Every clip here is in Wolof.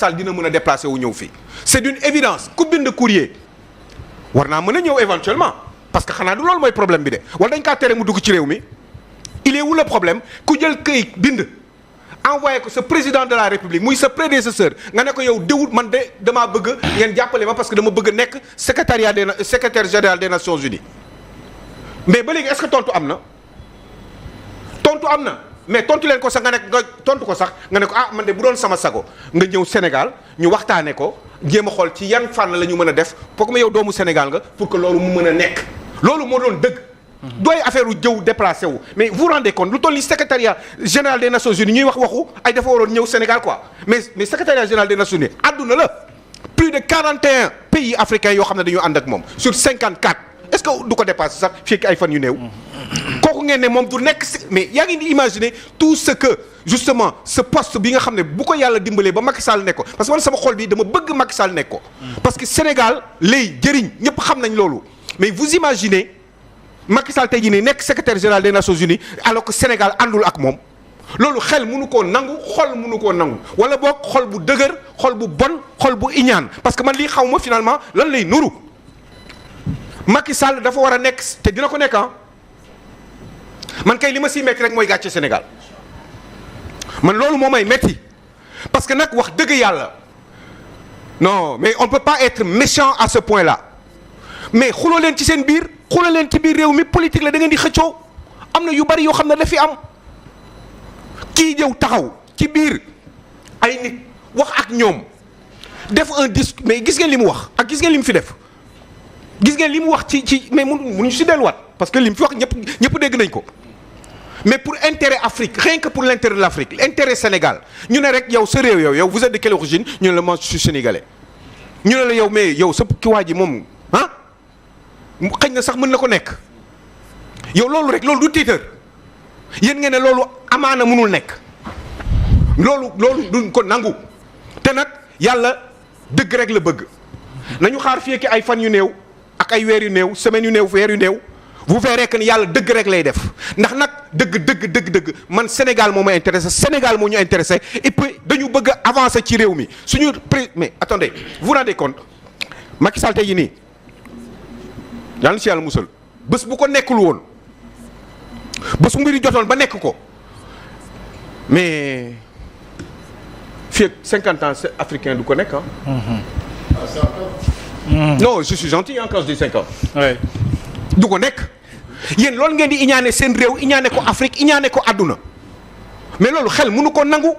Sall dina mën a déplacer wu ñëw fii c'est d'une évidence ku bind courrier war naa mën a ñëw éventuellement parce que xanaa du loolu mooy problème bi de wala dañ kaa tere mu dugg ci réew mi il est où le problème ku jël këyit bind envoyé ko sa président de la république muy sa prédécesseur nga ne ko yow déwut man de damaa bëgg ngeen jàppale ma parce que dama bëgg a nekk secrétaire général des Nations Unies mais ba léegi est-ce que tontu am na mais tontu leen ko sax nga nekk nga tontu ko sax nga ne ko ah man de bu doon sama sago nga ñëw Sénégal ñu waxtaane ko jéem a xool ci yan fànn la ñu mën a def pour que yow doomu Sénégal nga pour que loolu mu mën a nekk loolu moo doon dëgg. dooy affaire u jëw déplacé wu mais vous rendez compte lu toll ni secrétariat général des Nations Unies ñuy wax waxu ay dafa waroon ñëw Sénégal quoi mais secrétariat général des Nations Unies àdduna la plus de 41 pays africains yoo xam ne dañoo ànd ak moom sur 54 est-ce que du ko dépassé sax fii ay fan yu néew. kooku ngeen ne moom du nekk mais yaa ngi di imaginer tout ce que justement ce poste bi nga xam ne bu ko yàlla dimbalee ba Macky Sall nekk ko parce que man sama xol bi dama bëgg Macky Sall nekk ko. parce que Sénégal lay jëriñ ñëpp xam nañ loolu mais vous imaginez Macky Sall tey jii nii nekk secrétaire général des Nations Unies alors que Sénégal àndul ak moom loolu xel mënu koo nangu xol mënu koo nangu wala boog xol bu dëgër xol bu bon xol bu iñaan parce que man lii xaw ma finalement lan lay nuru Macky Sall dafa war a nekk te dina ko nekk man kay li ma siy metti rek mooy gàcce Sénégal man loolu moo may metti parce que nag wax dëgg yàlla non mais on peut pas être méchant à ce point-là mais xuloo leen ci seen biir xuloo leen ci biir réew mi politique la da ngeen di xëccoo am na yu bari yoo xam ne dafi am kii ñëw taxaw ci biir ay nit wax ak ñoom def un discours mais gis ngeen li mu wax ak gis ngeen li mu fi def gis ngeen li mu wax ci mais mënuñu si delluwaat parce que li mu fi wax ñëpp dégg nañ ko. mais pour intérêt Afrique rien que pour l'intérêt de l'Afrique l'intérêt Sénégal ñu ne rek yow sa réew yow vous êtes de quelle origine ñu ne la moi je suis sénégalais ñu ne la yow mais yow sa ki waa ji moom xëy na sax mën na ko nekk yow loolu rek loolu du tiitar yéen ngeen ne loolu amaana mënul nekk loolu duñ ko nangu te nag yàlla dëgg rek la bëgg nañu xaar fii ak ay fan yu néew ak ay weer yu néew semaine yu néew weer yu néew vous verrez que ni yàlla dëgg rek lay def ndax nag dëgg man Sénégal moo ma intéressé Sénégal moo ñu intéressé et puis dañu bëgg a avancer ci réew mi suñu mais attendez vous vous rendez compte Macky Sall tey jii nii yàlla na si yàlla musal bés bu ko nekkul woon bés bu mbiri jotoon ba nekk ko mais fii ak 50 ans africain du ko nekk non je suis gentil quand je dis 5 ans. oui. du ko nekk yéen loolu ngeen di iñaane seen réew iñaane ko Afrique iñaane ko àdduna mais loolu xel mënu ko nangu.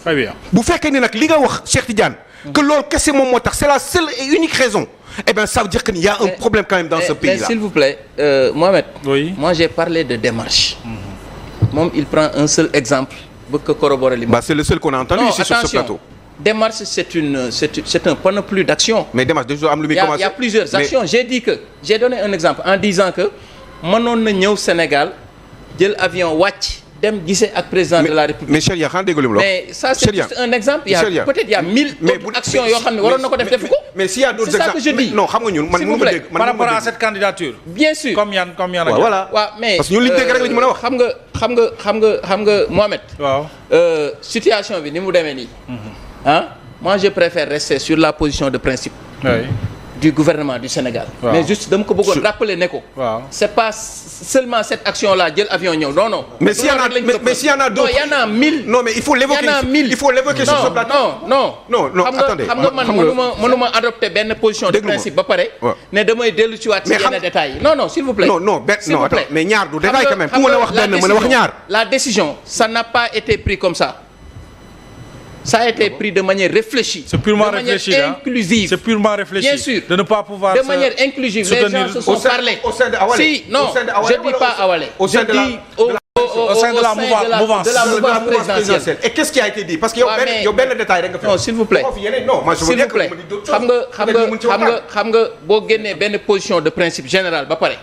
très bien bu fekkee ni nag li nga wax Cheikh Tidiane. que loolu kese moom moo tax c'est la seule et unique raison. eh bien ça veut dire qu'il y a un problème quand même dans ce pays-là. Mais s'il vous plaît Mohamed. oui moi j'ai parlé de démarche. moom il prend un seul exemple. bëgg ko corroborer li. c'est le seul qu'on a entendu ici sur ce plateau. Démarche c'est un panoplie d'actions. mais démarche déjà am lu muy commencé. Il y a plusieurs actions j'ai donné un exemple en disant que mënoon na ñëw Sénégal jël avion wàcc dem gisee ak président de la République. mais Cheikh xanaa déglu la. mais ça c'est juste un exemple. il y a 1000 autres actions yoo xam ne waroon na ko def ko. mais s'il y a d'autres exemples c'est ça que je dis. non xam nga ñun man mënu ma dégg par rapport à cette candidature. bien sûr comme yan voilà waaw mais parce que ñun li ñu dégg rek la ñu mën a wax. xam nga Mohamed. waaw situation bi ni mu demee nii. moi je préfère rester sur la position de principe. oui. du gouvernement du Sénégal. Wow. mais juste dama ko bëggoon rappeler ne ko. waaw c'est pas seulement cette action là jël avion ñëw non. mais s'il y en a d'autres. non il y en a 1000. non mais il faut l'évoquer. sur ce plateau. non attendez. xam nga man mënuma adopter benn position de principe ba pare. ne damay dellu ci waat ci yenn détails yi. non s'il vous plaît. non attends mais ñaar du détail quand même. ku mën a wax benn mën a wax ñaar. la décision ça n'a pas été pris comme ça. Ça a été pris de manière réfléchie. C'est purement de réfléchi, manière inclusive. C'est purement réfléchi. Bien sûr. De ne pas pouvoir de manière inclusive. Les gens se sont parlé. Au sein de Awalé. Si, non, je ne dis pas Awalé. Au sein de la mouvance présidentielle. Et qu'est-ce qui a été dit? Parce que yow benn détail rek nga fi. Non, s'il vous plaît. Non, moi je veux dire que xam nga boo génnee benn position de principe général ba pare.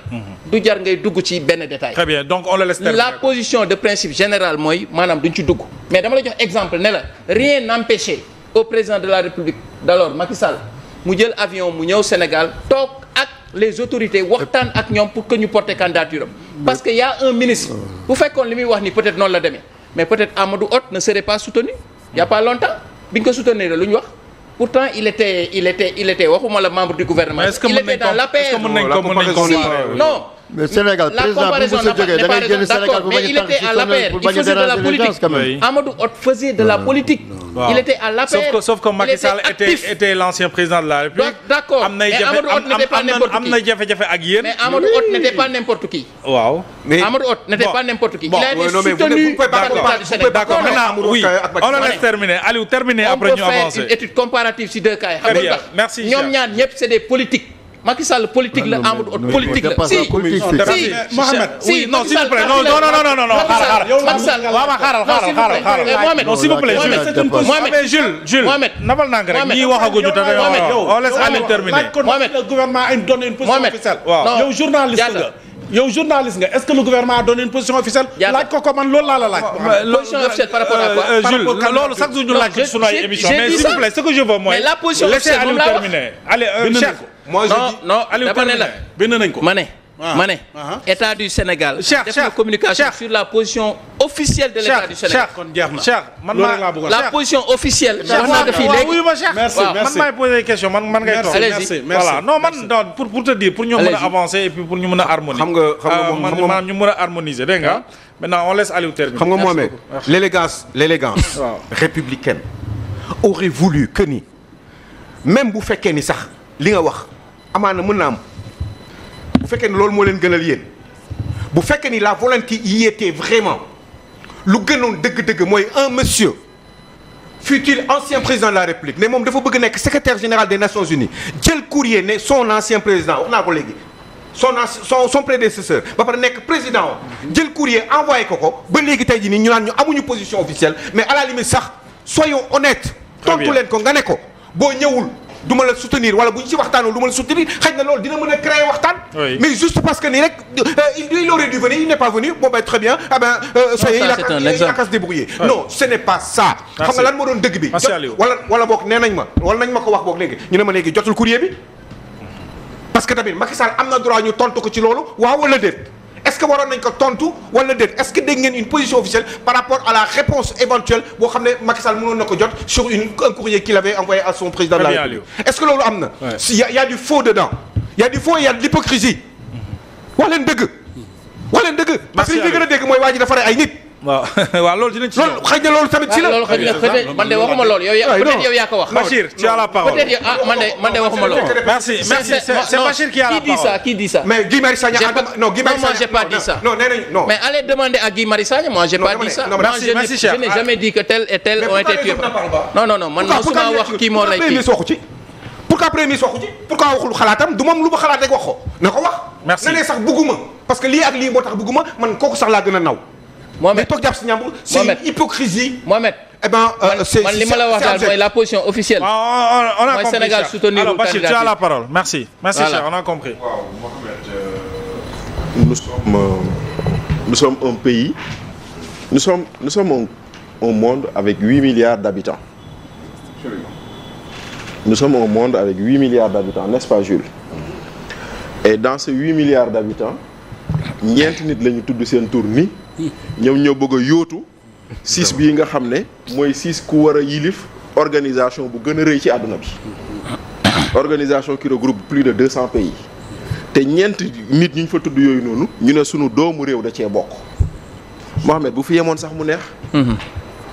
du jar ngay dugg ci benn détail. Très bien, donc on le laisse terminer. La position de principe général mooy maanaam duñ ci dugg. Mais dama la jox exemple ne la rien n'empêchait au président de la République d'alors Macky Sall mu jël avion mu ñëw Sénégal toog ak les autorités waxtaan ak ñoom pour que ñu porter candidature am. Parce que y a un ministre bu fekkoon li muy wax ni peut-être noonu la demee mais peut-être Amadou Hott ne serait pas soutenu il y a pas longtemps bi ñu ko soutenir lu ñu wax pourtant il était waxuma la membre du gouvernement. Il était dans l'APR. Non. mais Sénégal La président bu comparaison mu sa jógee da ngay génn Sénégal bu bañ a tànk à l'APR, pour il bañ a faisait de la déranger les politique. gens quand même. Amadou Hott faisait de la politique. Il était à l'APR. Sauf que Macky Sall était l'ancien président de la République. D'accord. Mais Amadou Hott n'était pas n'importe qui. am na jafe-jafe ak yéen. Mais Amadou Hott n'était pas n'importe qui. waaw. mais Amadou Hott n'était pas n'importe qui. Bon, Il a été non, mais soutenu vous par l'État du Sénégal. D'accord, Non, non. maintenant, oui, on le laisse terminer. Aliou, terminer On après peut ñu faire avancer. une étude comparative si deux cas yi. Très bien. Merci, ñoom Cheikh. ñaar ñëpp c'est des politiques. Macky Sall politique la Amadou Hott politique la. Si si Mohamed, si oui, non, s'il vous plaît, non, xaaral. Non, s'il vous plaît, Jules. Nabal naa nga rek ñi waxaguñu te on laisse Aliou terminer. Le gouvernement a donné une position officielle. yow journaliste nga est-ce que le gouvernement a donné une position officielle. laaj ko man loolu laa la laaj. position officielle par rapport à quoi. Jules loolu chaque jour ñu laaj ko sunu ay émission mais s'il vous plaît ce que je veux mooy mais la position laissez officielle Aliou moom laa wax. terminer. Allez, Cheikh. moi je dis non Aliou dafa ne la terminer. bind nañ ko. ma ne état du Sénégal def na communication sur la position officielle de l'état du Sénégal. kon jeex na Cheikh man loolu laa bëggoon. La position officielle wax naa ko fii léegi. merci man maay poser question man ngay toog. Allez-y. Voilà non man pour te dire pour ñu mën a avancer et puis pour ñu mën a harmoniser. xam nga man ñu mën a harmoniser dégg nga. Maintenant on laisse Aliou terminer. xam nga Mohamed l'élégance républicaine aurait voulu que ni même bu fekkee ni sax li nga wax amaana mën na am bu fekkee ni loolu moo leen gënal yéen bu fekkee ni la volonté y était vraiment lu gënoon dëgg-dëgg mooy un monsieur fut-il ancien président de la République ne moom dafa bëgg nekk secrétaire général des Nations Unies jël courrier ne son ancien président wax naa ko léegi son prédécesseur ba pare nekk président jël courrier envoyé ko ba léegi tey jii nii ñu naan ñu amuñu position officielle mais à la limite sax soyons honnêtes tontu leen ko nga ne ko boo ñëwul du ma la soutenir wala bu ñu ci waxtaanoo du ma la soutenir xëy na loolu dina mën a créer waxtaan. mais juste parce que nii rek il aurait dû venir il n'est pas venu bon ben très bien ah ben soyez il a qu'à se débrouiller. non ce n'est pas ça. xam nga lan moo doon dëgg bi. wala boog nee nañ ma wala nañ ma ko wax boog léegi ñu ne ma léegi jotul courrier bi. parce que tamit Macky Sall am na droit ñu tontu ko ci loolu waaw wala déet. est-ce que waroon nañ ko tontu wala déet est-ce que dégg ngeen une position officielle par rapport à la réponse éventuelle boo xam ne Macky Sall mënoon na ko jot sur un courrier qu'il avait envoyé à son président de la République. Est-ce que loolu am na. il y a du faux dedans. il y a du faux et il y a de l'hypocrisie. wax leen dëgg. parce que li ñu gën a dégg mooy waa ji dafa rey ay nit. waaw loolu dinañ ci loolu xëy na loolu tamit ci la. loolu xëy na man de waxuma loolu peut-être yow yaa ko wax. Bachir tu as la parole. peut-être man de waxuma loolu. merci c'est Bachir qui a la parole. Qui dit ça. mais Guy Marius Sagna non Guy Marius Sagna moi j'ai pas dit ça. non nee nañu non. mais allez demander à Guy Marius Sagna moi j'ai pas dit ça. je n'ai jamais dit que tel et tel ont été tués. non man mosuma wax kii moo rey kii. pourquoi premier ministre waxu ci pourquoi waxul xalaatam du moom lu ma xalaat rek wax ko na ko wax. merci na ne sax bëgguma parce que lii ak lii moo tax bëgguma man kooku sax laa gën a naw. Mohamed toog jàpp si ñàmbur c'est une hypocrisie. Mohamed eh ben man li ma la wax daal mooy la position officielle. on a compris Sénégal soutenir alors Bachir tu as la parole merci voilà. Cheikh on a compris. waaw Mohamed nous sommes un pays nous sommes un monde avec 8 milliards d'habitants. Nous sommes un monde avec 8 milliards d'habitants, n'est-ce pas Jules? Et dans ces 8 milliards d'habitants ñeenti nit la ñu tudd seen tur ni ñoom ñoo bëgg a yóotu 6 bii nga xam ne mooy 6 ku war a yilif organisation bu gën a rëy ci àdduna bi. Organisation qui regroupe plus de 200 pays te ñeenti nit ñu fa tudd yooyu noonu ñu ne sunu doomu réew da cee bokk. Mohamed bu fi yemoon sax mu neex.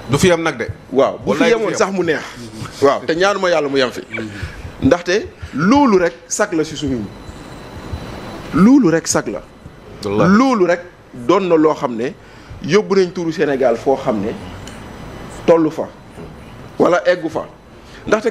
du fi yem nag de. waaw bu fi yemoon sax mu neex. waaw te ñaanuma yàlla mu yem fi. ndaxte loolu rek sag la si suñu. loolu rek sag la. loolu rek doon na loo xam ne yóbbu nañ turu Sénégal foo xam ne tollu fa wala eggu fa ndaxte